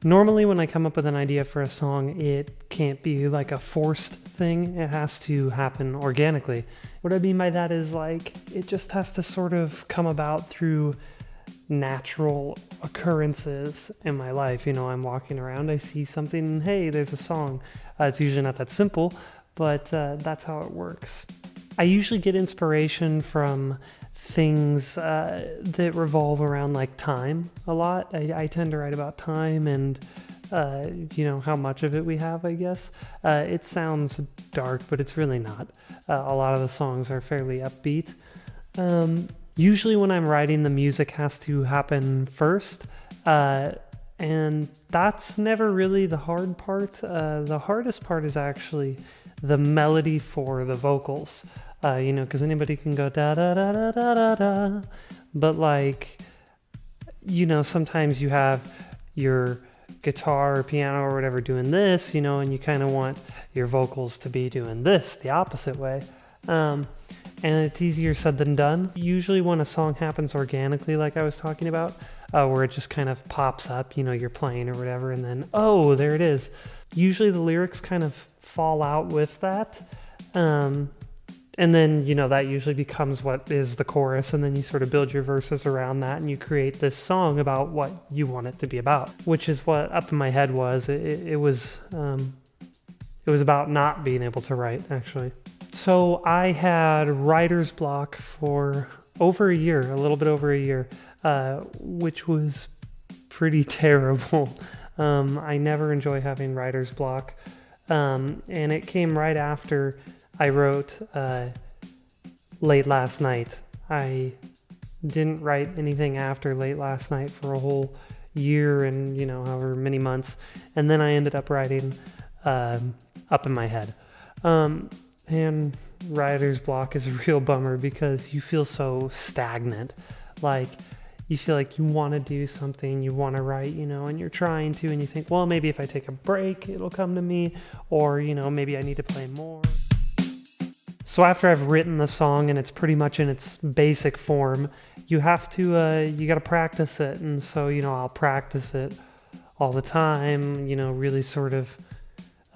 Normally when I come up with an idea for a song, it can't be like a forced thing. It has to happen organically. What I mean by that is like, it just has to sort of come about through natural occurrences in my life. You know, I'm walking around, I see something, and hey, there's a song. It's usually not that simple, but that's how it works. I usually get inspiration from things that revolve around like time a lot. I tend to write about time and you know, how much of it we have, I guess. It sounds dark, but it's really not. A lot of the songs are fairly upbeat. Usually when I'm writing, the music has to happen first, and that's never really the hard part. The hardest part is actually the melody for the vocals. You know, because anybody can go da da da da da da da, but like, you know, sometimes you have your guitar or piano or whatever doing this, you know, and you kind of want your vocals to be doing this the opposite way. And it's easier said than done. Usually when a song happens organically, like I was talking about, where it just kind of pops up, you know, you're playing or whatever, and then, oh, there it is. Usually the lyrics kind of fall out with that. And then, you know, that usually becomes what is the chorus, and then you sort of build your verses around that, and you create this song about what you want it to be about, which is what Up in My Head was. It was about not being able to write, actually. So I had writer's block for over a year, a little bit over a year, which was pretty terrible. I never enjoy having writer's block, and it came right after I wrote Late Last Night. I didn't write anything after Late Last Night for a whole year and, you know, however many months. And then I ended up writing Up in My Head. And writer's block is a real bummer because you feel so stagnant. Like, you feel like you want to do something, you want to write, you know, and you're trying to, and you think, well, maybe if I take a break, it'll come to me. Or, you know, maybe I need to play more. So after I've written the song and it's pretty much in its basic form, you have to, you got to practice it. And so, you know, I'll practice it all the time, you know, really sort of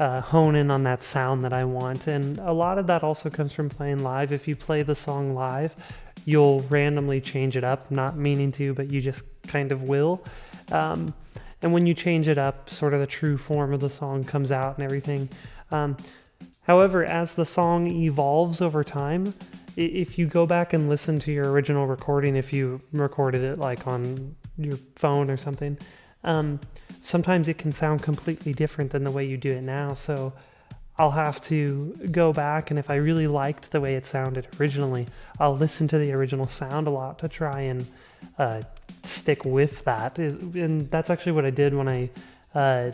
hone in on that sound that I want. And a lot of that also comes from playing live. If you play the song live, you'll randomly change it up, not meaning to, but you just kind of will. And when you change it up, sort of the true form of the song comes out and everything. However, as the song evolves over time, if you go back and listen to your original recording, if you recorded it like on your phone or something, sometimes it can sound completely different than the way you do it now. So I'll have to go back, and if I really liked the way it sounded originally, I'll listen to the original sound a lot to try and stick with that. And that's actually what I did when I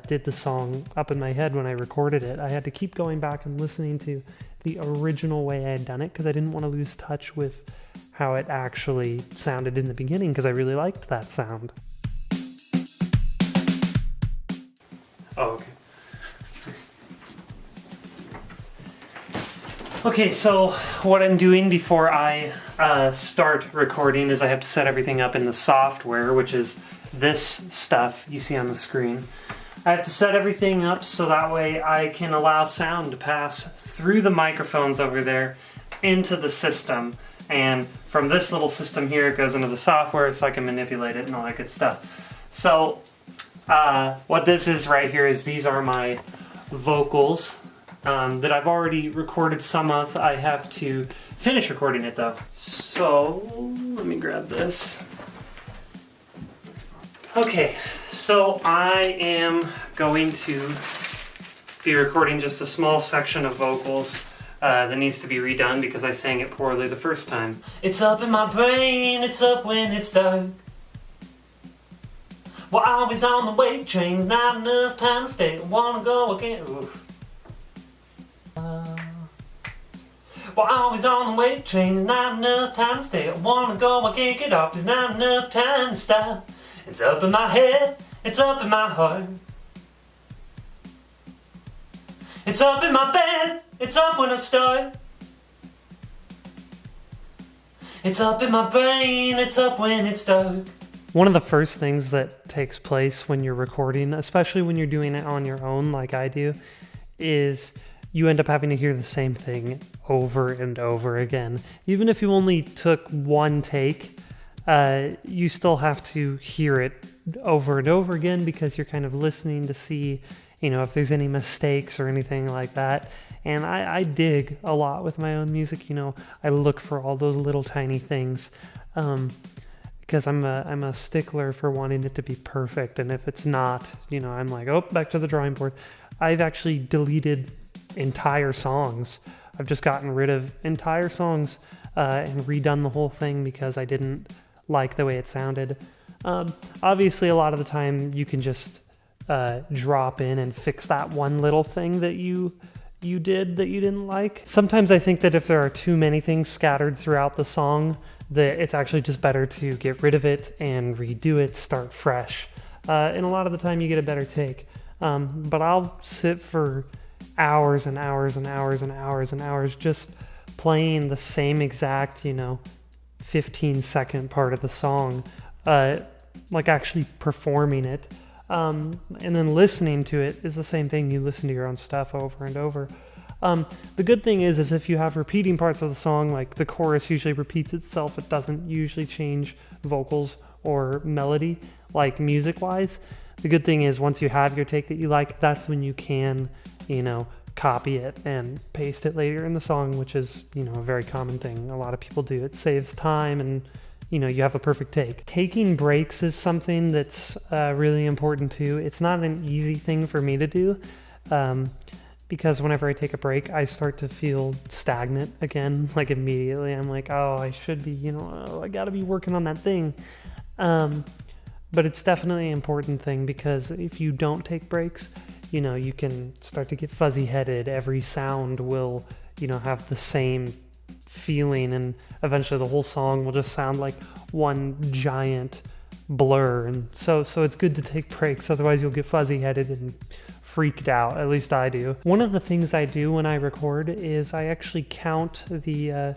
did the song Up in My Head. When I recorded it, I had to keep going back and listening to the original way I had done it because I didn't want to lose touch with how it actually sounded in the beginning because I really liked that sound. Oh, okay. Okay, so what I'm doing before I start recording is I have to set everything up in the software, which is this stuff you see on the screen. I have to set everything up so that way I can allow sound to pass through the microphones over there into the system. And from this little system here, it goes into the software so I can manipulate it and all that good stuff. So what this is right here is these are my vocals that I've already recorded some of. I have to finish recording it though. So let me grab this. Okay, so I am going to be recording just a small section of vocals that needs to be redone because I sang it poorly the first time. It's up in my brain, it's up when it's dark. We're always on the wait train, not enough time to stay. I wanna go again. We're always on the wait train, there's not enough time to stay. I wanna go, I can't get off, there's not enough time to stop. It's up in my head, it's up in my heart. It's up in my bed, it's up when I start. It's up in my brain, it's up when it's dark. One of the first things that takes place when you're recording, especially when you're doing it on your own like I do, is you end up having to hear the same thing over and over again. Even if you only took one take, you still have to hear it over and over again because you're kind of listening to see, if there's any mistakes or anything like that. And I dig a lot with my own music. I look for all those little tiny things because I'm a stickler for wanting it to be perfect. And if it's not, I'm like, oh, back to the drawing board. I've actually deleted entire songs. I've just gotten rid of entire songs and redone the whole thing because I didn't like the way it sounded. Obviously, a lot of the time you can just drop in and fix that one little thing that you did that you didn't like. Sometimes I think that if there are too many things scattered throughout the song, that it's actually just better to get rid of it and redo it, start fresh. And a lot of the time you get a better take. But I'll sit for hours and hours and hours and hours and hours just playing the same exact, 15-second part of the song, like actually performing it. And then listening to it is the same thing. You listen to your own stuff over and over. The good thing is if you have repeating parts of the song, like the chorus usually repeats itself, it doesn't usually change vocals or melody, like music-wise. The good thing is once you have your take that you like, that's when you can, copy it and paste it later in the song, which is, a very common thing. A lot of people do. It saves time and, you have a perfect take. Taking breaks is something that's really important too. It's not an easy thing for me to do because whenever I take a break, I start to feel stagnant again, like immediately. I'm like, oh, I should be, I gotta be working on that thing. But it's definitely an important thing because if you don't take breaks, you can start to get fuzzy-headed. Every sound will, have the same feeling, and eventually the whole song will just sound like one giant blur. And so it's good to take breaks, otherwise you'll get fuzzy-headed and freaked out. At least I do. One of the things I do when I record is I actually count the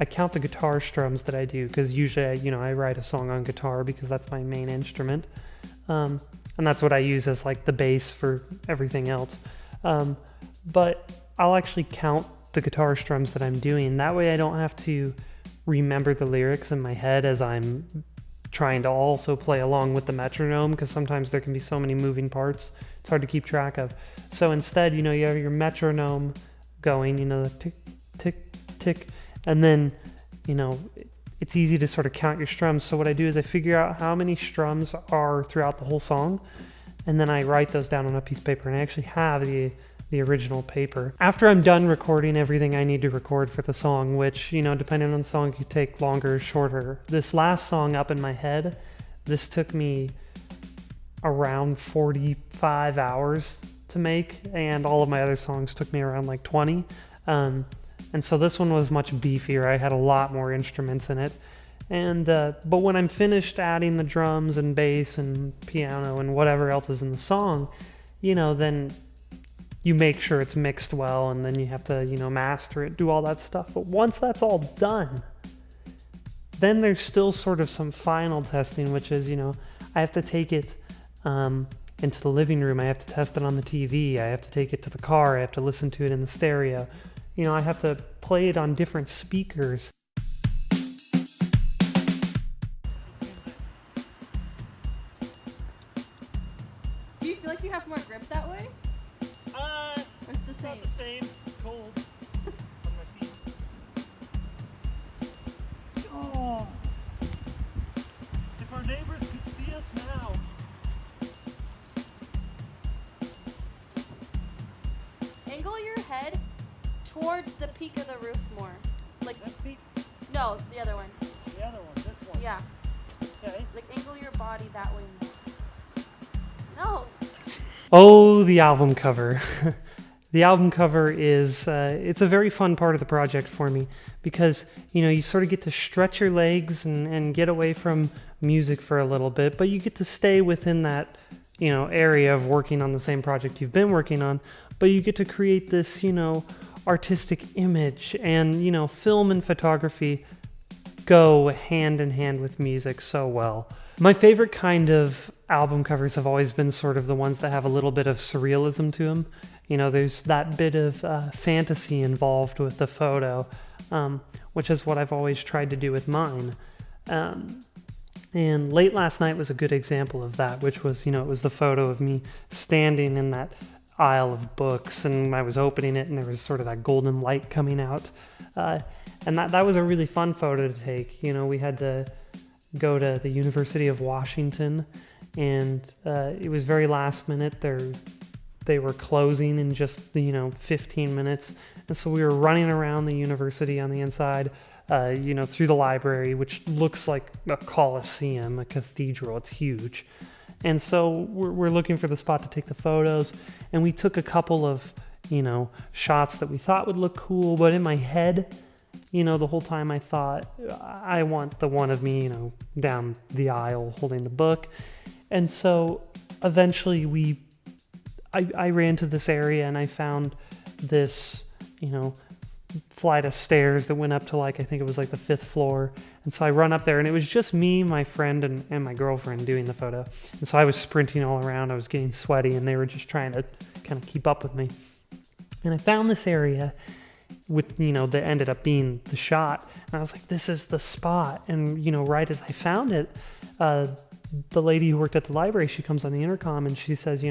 guitar strums that I do, because usually I write a song on guitar because that's my main instrument, and that's what I use as like the bass for everything else. But I'll actually count the guitar strums that I'm doing. That way I don't have to remember the lyrics in my head as I'm trying to also play along with the metronome, because sometimes there can be so many moving parts, it's hard to keep track of. So instead, you have your metronome going, the tick, tick, tick, and then, it's easy to sort of count your strums. So what I do is I figure out how many strums are throughout the whole song, and then I write those down on a piece of paper, and I actually have the original paper. After I'm done recording everything I need to record for the song, which, depending on the song, could take longer or shorter. This last song up in my head, this took me around 45 hours to make, and all of my other songs took me around like 20. And so this one was much beefier. I had a lot more instruments in it. And but when I'm finished adding the drums and bass and piano and whatever else is in the song, then you make sure it's mixed well, and then you have to, master it, do all that stuff. But once that's all done, then there's still sort of some final testing, which is, I have to take it into the living room. I have to test it on the TV. I have to take it to the car. I have to listen to it in the stereo. I have to play it on different speakers. Do you feel like you have more grip that way? Or it's the same? Not the same. It's cold on my feet. Oh! If our neighbors could see us now. Angle your head towards the peak of the roof more. Like That peak? no, the other one. The other one, this one. Yeah. Okay. Like angle your body that way more. No. Oh, the album cover. The album cover is, it's a very fun part of the project for me because, you sort of get to stretch your legs and get away from music for a little bit, but you get to stay within that, area of working on the same project you've been working on, but you get to create this, artistic image. And, film and photography go hand in hand with music so well. My favorite kind of album covers have always been sort of the ones that have a little bit of surrealism to them. You know, there's that bit of fantasy involved with the photo, which is what I've always tried to do with mine. And Late Last Night was a good example of that, which was, it was the photo of me standing in that aisle of books, and I was opening it, and there was sort of that golden light coming out. And that was a really fun photo to take. We had to go to the University of Washington, and it was very last minute. They were closing in just 15 minutes, and so we were running around the university on the inside, through the library, which looks like a coliseum, a cathedral. It's huge. And so we're looking for the spot to take the photos, and we took a couple of shots that we thought would look cool, but in my head, the whole time I thought, I want the one of me, down the aisle holding the book. And so eventually I ran to this area, and I found this, flight of stairs that went up to I think it was the 5th floor. And so I run up there, and it was just me, my friend, and my girlfriend doing the photo. And so I was sprinting all around. I was getting sweaty, and they were just trying to kind of keep up with me. And I found this area with, that ended up being the shot. And I was like, this is the spot. And, right as I found it, the lady who worked at the library, she comes on the intercom, and she says,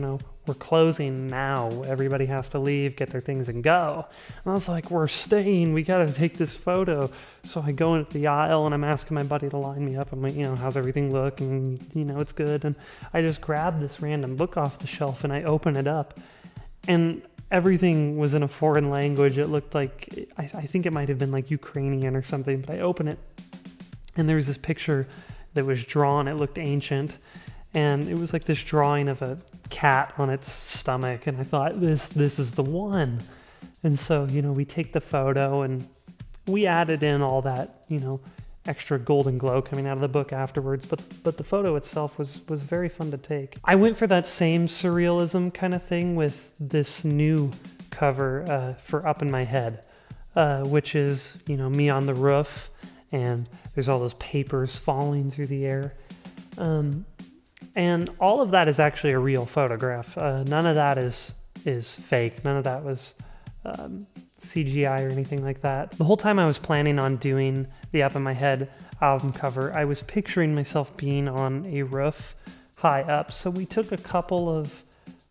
we're closing now. Everybody has to leave, get their things, and go. And I was like, we're staying. We got to take this photo. So I go into the aisle, and I'm asking my buddy to line me up. I'm like, how's everything look? And, it's good. And I just grabbed this random book off the shelf, and I open it up. And everything was in a foreign language. It looked like, I think it might have been Ukrainian or something. But I open it, and there was this picture that was drawn. It looked ancient, and it was this drawing of a cat on its stomach, and I thought, this is the one. And so we take the photo, and we added in all that extra golden glow coming out of the book afterwards, but the photo itself was very fun to take. I went for that same surrealism kind of thing with this new cover for Up in My Head, which is me on the roof, and there's all those papers falling through the air. And all of that is actually a real photograph. None of that is fake. None of that was CGI or anything like that. The whole time I was planning on doing the Up in My Head album cover, I was picturing myself being on a roof high up. So we took a couple of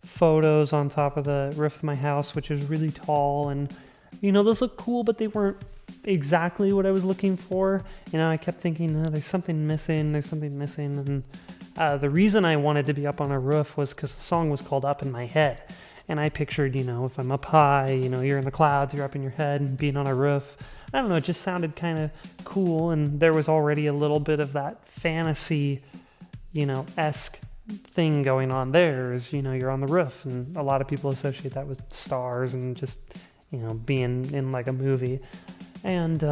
photos on top of the roof of my house, which is really tall, and those look cool, but they weren't exactly what I was looking for. I kept thinking, there's something missing, and the reason I wanted to be up on a roof was because the song was called Up in My Head, and I pictured, if I'm up high, you're in the clouds, you're up in your head, and being on a roof, I don't know, it just sounded kind of cool, and there was already a little bit of that fantasy, esque thing going on there, is, you're on the roof, and a lot of people associate that with stars and just, being in a movie. And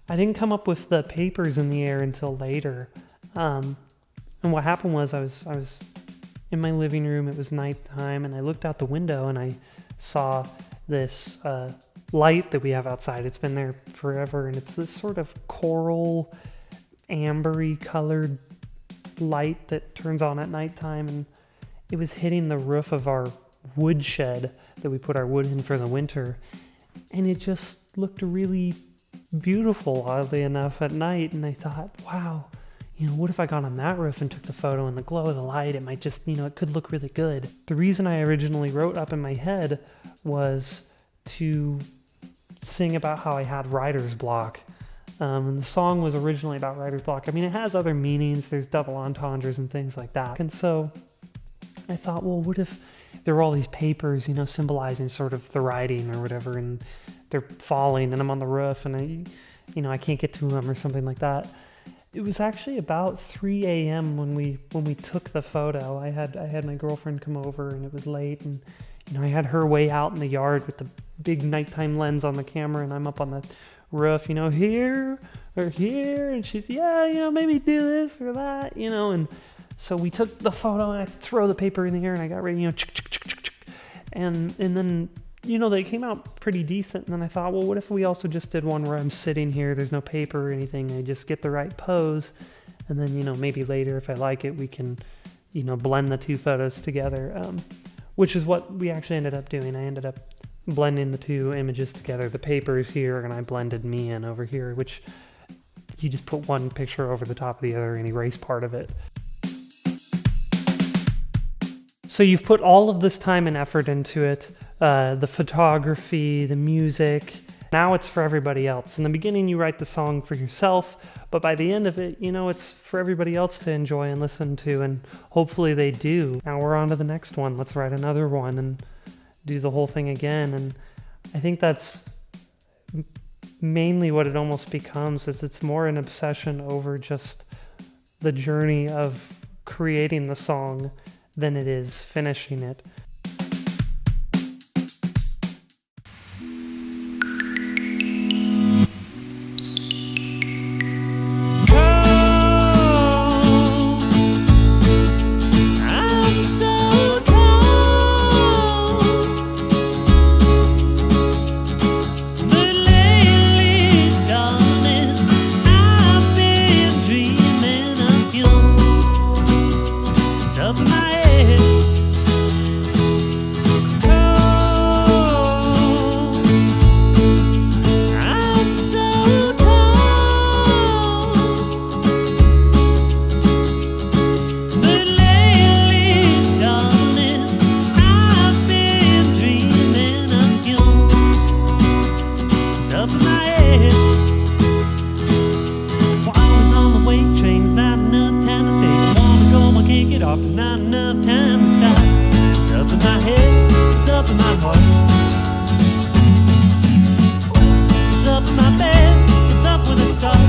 I didn't come up with the papers in the air until later. And what happened was I was in my living room. It was nighttime, and I looked out the window, and I saw this light that we have outside. It's been there forever, and it's this sort of coral, ambery colored light that turns on at nighttime, and it was hitting the roof of our woodshed that we put our wood in for the winter. And it just looked really beautiful, oddly enough, at night. And I thought, wow, what if I got on that roof and took the photo in the glow of the light? It might just, it could look really good. The reason I originally wrote Up in My Head was to sing about how I had writer's block. And the song was originally about writer's block. I mean, it has other meanings. There's double entendres and things like that. And so I thought, well, what if there were all these papers, symbolizing sort of the writing or whatever, and they're falling, and I'm on the roof, and I can't get to them or something like that. It was actually about 3 a.m. when we took the photo. I had my girlfriend come over, and it was late, and I had her way out in the yard with the big nighttime lens on the camera, and I'm up on the roof, here or here, and she's, maybe do this or that, and so we took the photo, and I throw the paper in the air, and I got ready, and then they came out pretty decent. And then I thought, well, what if we also just did one where I'm sitting here, there's no paper or anything, I just get the right pose, and then, maybe later if I like it, we can, blend the two photos together, which is what we actually ended up doing. I ended up blending the two images together. The paper is here, and I blended me in over here, which you just put one picture over the top of the other and erase part of it. So you've put all of this time and effort into it, the photography, the music. Now it's for everybody else. In the beginning, you write the song for yourself, but by the end of it, it's for everybody else to enjoy and listen to, and hopefully they do. Now we're on to the next one. Let's write another one and do the whole thing again. And I think that's mainly what it almost becomes, is it's more an obsession over just the journey of creating the song than it is finishing it. There's not enough time to stop. It's up in my head, it's up in my heart, it's up in my bed, it's up when it starts.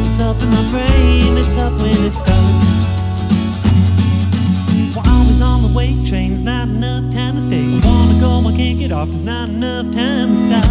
It's up in my brain, it's up when it starts. We're always on the weight train, there's not enough time to stay. I wanna go, I can't get off, there's not enough time to stop.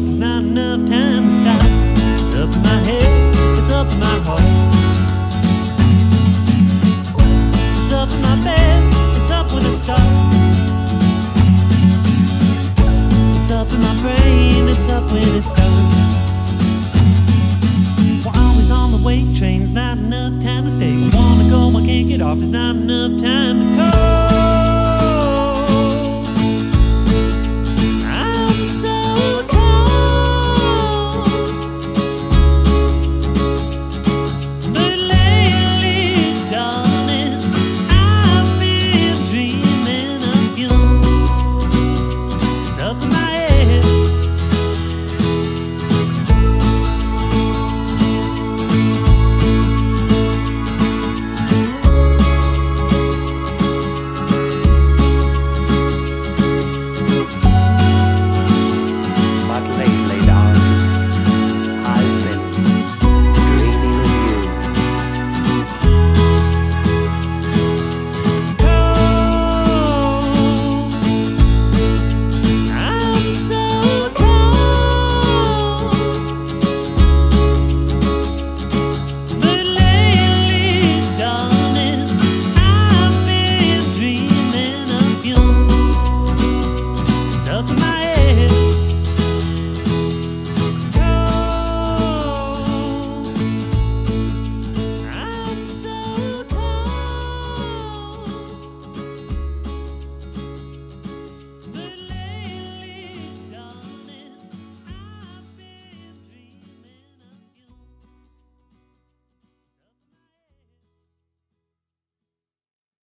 There's not enough time to stop. It's up in my head, it's up in my heart, it's up in my bed, it's up when it starts. It's up in my brain, it's up when it starts. We're always on the weight train, there's not enough time to stay. I wanna go, I can't get off, there's not enough time